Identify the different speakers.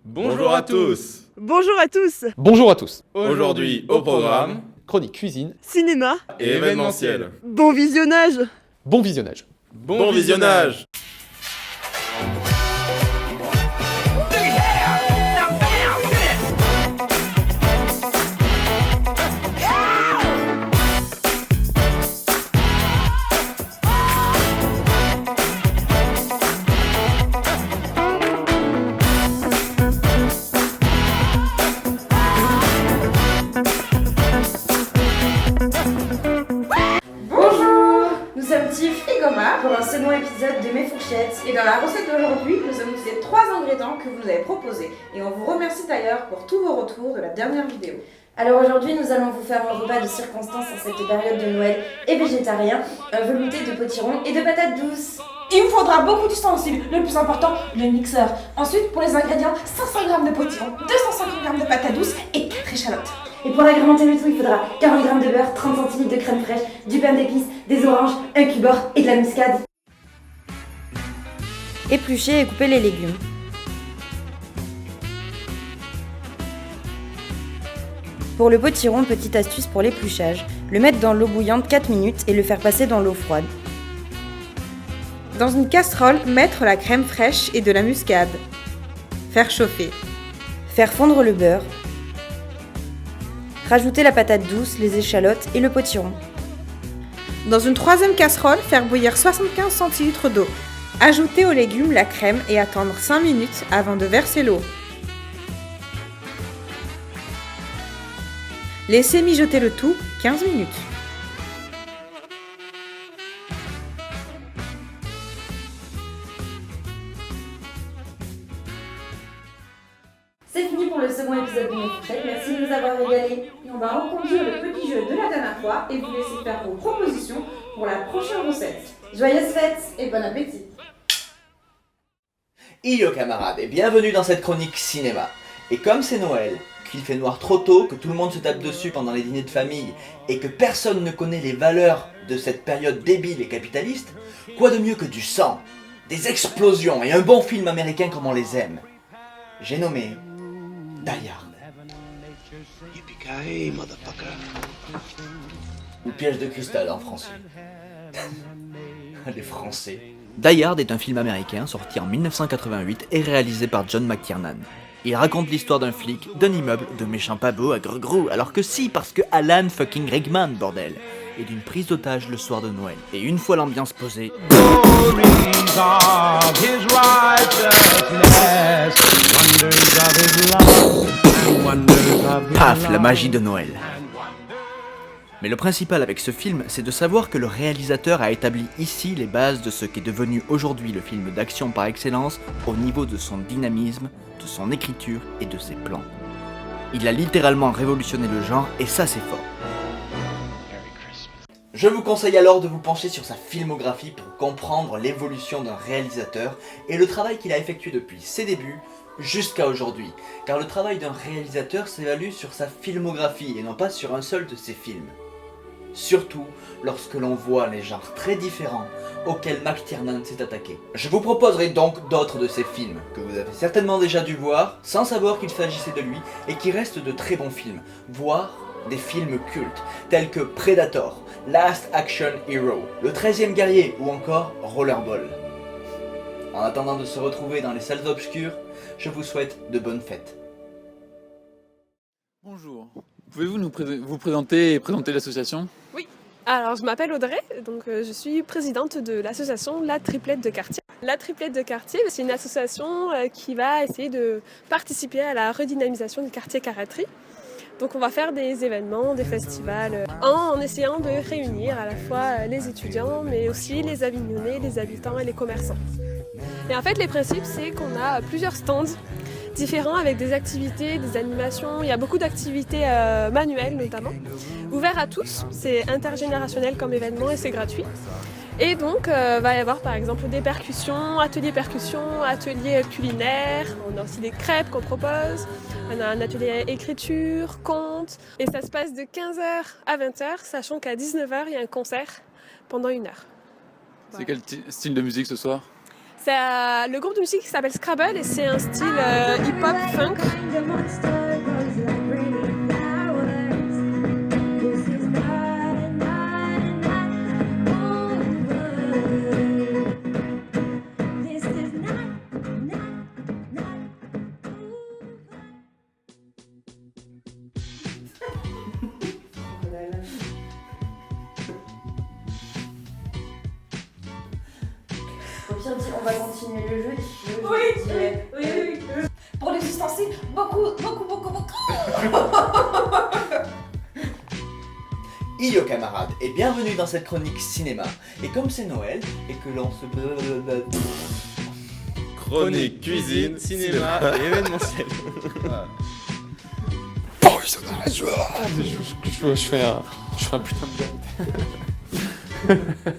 Speaker 1: Bonjour à tous.
Speaker 2: Bonjour à tous.
Speaker 3: Bonjour à tous.
Speaker 1: Aujourd'hui au programme,
Speaker 3: Chronique cuisine,
Speaker 2: Cinéma.
Speaker 1: événementiel.
Speaker 2: Bon visionnage.
Speaker 3: bon visionnage.
Speaker 1: Bon visionnage.
Speaker 4: Bonjour, nous sommes Tiff et Goma pour un second épisode de Mes Fourchettes. Et dans la recette d'aujourd'hui, nous avons utilisé 3 ingrédients que vous nous avez proposés. Et on vous remercie d'ailleurs pour tous vos retours de la dernière vidéo.
Speaker 5: Alors aujourd'hui, nous allons vous faire un repas de circonstance en cette période de Noël et végétarien, un velouté de potiron et de patates douces.
Speaker 4: Il vous faudra beaucoup d'ustensiles, le plus important, le mixeur. Ensuite, pour les ingrédients, 500 g de potiron, 250 g de patates douces et 4 échalotes.
Speaker 5: Et pour agrémenter le tout, il faudra 40 g de beurre, 30 cl de crème fraîche, du pain d'épices, des oranges, un cube-or et de la muscade. Épluchez et coupez les légumes. Pour le potiron, petite astuce pour l'épluchage, le mettre dans l'eau bouillante 4 minutes et le faire passer dans l'eau froide.
Speaker 6: Dans une casserole, mettre la crème fraîche et de la muscade. Faire chauffer.
Speaker 5: Faire fondre le beurre. Rajouter la patate douce, les échalotes et le potiron.
Speaker 6: Dans une troisième casserole, faire bouillir 75 cl d'eau. Ajouter aux légumes la crème et attendre 5 minutes avant de verser l'eau. Laissez mijoter le tout 15 minutes.
Speaker 5: C'est fini pour le second épisode de Mes Fourchettes, merci de nous avoir régalés.
Speaker 4: Et on va reconduire le petit jeu de la dernière fois et vous laisser faire vos propositions pour la prochaine recette.
Speaker 5: Joyeuses fêtes
Speaker 4: Et bon appétit.
Speaker 7: Yo camarades et bienvenue dans cette chronique cinéma. Et comme c'est Noël, qu'il fait noir trop tôt, que tout le monde se tape dessus pendant les dîners de famille et que personne ne connaît les valeurs de cette période débile et capitaliste, quoi de mieux que du sang, des explosions et un bon film américain comme on les aime. J'ai nommé Die Hard.
Speaker 8: Yippee-ki-yay, motherfucker.
Speaker 7: Ou Piège de cristal en français. Les Français. Die Hard est un film américain sorti en 1988 et réalisé par John McTiernan. Il raconte l'histoire d'un flic, d'un immeuble, de méchants pas beaux à gros, alors que si, parce que Alan fucking Rickman, bordel, et d'une prise d'otage le soir de Noël. Et une fois l'ambiance posée, paf, la magie de Noël. Mais le principal avec ce film, c'est de savoir que le réalisateur a établi ici les bases de ce qu'est devenu aujourd'hui le film d'action par excellence au niveau de son dynamisme, de son écriture et de ses plans. Il a littéralement révolutionné le genre et ça c'est fort. Je vous conseille alors de vous pencher sur sa filmographie pour comprendre l'évolution d'un réalisateur et le travail qu'il a effectué depuis ses débuts jusqu'à aujourd'hui. Car le travail d'un réalisateur s'évalue sur sa filmographie et non pas sur un seul de ses films. Surtout lorsque l'on voit les genres très différents auxquels McTiernan s'est attaqué. Je vous proposerai donc d'autres de ces films, que vous avez certainement déjà dû voir, sans savoir qu'il s'agissait de lui, et qui restent de très bons films, voire des films cultes, tels que Predator, Last Action Hero, Le 13e guerrier ou encore Rollerball. En attendant de se retrouver dans les salles obscures, je vous souhaite de bonnes fêtes.
Speaker 9: Bonjour, pouvez-vous vous présenter et présenter l'association ?
Speaker 10: Alors, je m'appelle Audrey, donc je suis présidente de l'association La Triplette de Quartier. La Triplette de Quartier, c'est une association qui va essayer de participer à la redynamisation du quartier Carratry. Donc on va faire des événements, des festivals, en essayant de réunir à la fois les étudiants, mais aussi les Avignonnais, les habitants et les commerçants. Et en fait, les principes, c'est qu'on a plusieurs stands différents avec des activités, des animations. Il y a beaucoup d'activités manuelles notamment, ouverts à tous. C'est intergénérationnel comme événement et c'est gratuit. Et donc, va y avoir par exemple des percussions, ateliers culinaires. On a aussi des crêpes qu'on propose. On a un atelier écriture, conte. Et ça se passe de 15h à 20h, sachant qu'à 19h, il y a un concert pendant 1 heure.
Speaker 9: C'est quel style de musique ce soir ?
Speaker 10: C'est le groupe de musique qui s'appelle Scrabble et c'est un style hip-hop funk.
Speaker 5: Au pire dit, on va continuer le jeu.
Speaker 4: Oui. Pour les ustensiles, beaucoup.
Speaker 7: Yo camarades, et bienvenue dans cette chronique cinéma. Et comme c'est Noël, et que l'on se...
Speaker 1: Chronique, cuisine, cinéma et événementiel.
Speaker 3: Bon visionnage. Je fais un putain de blague.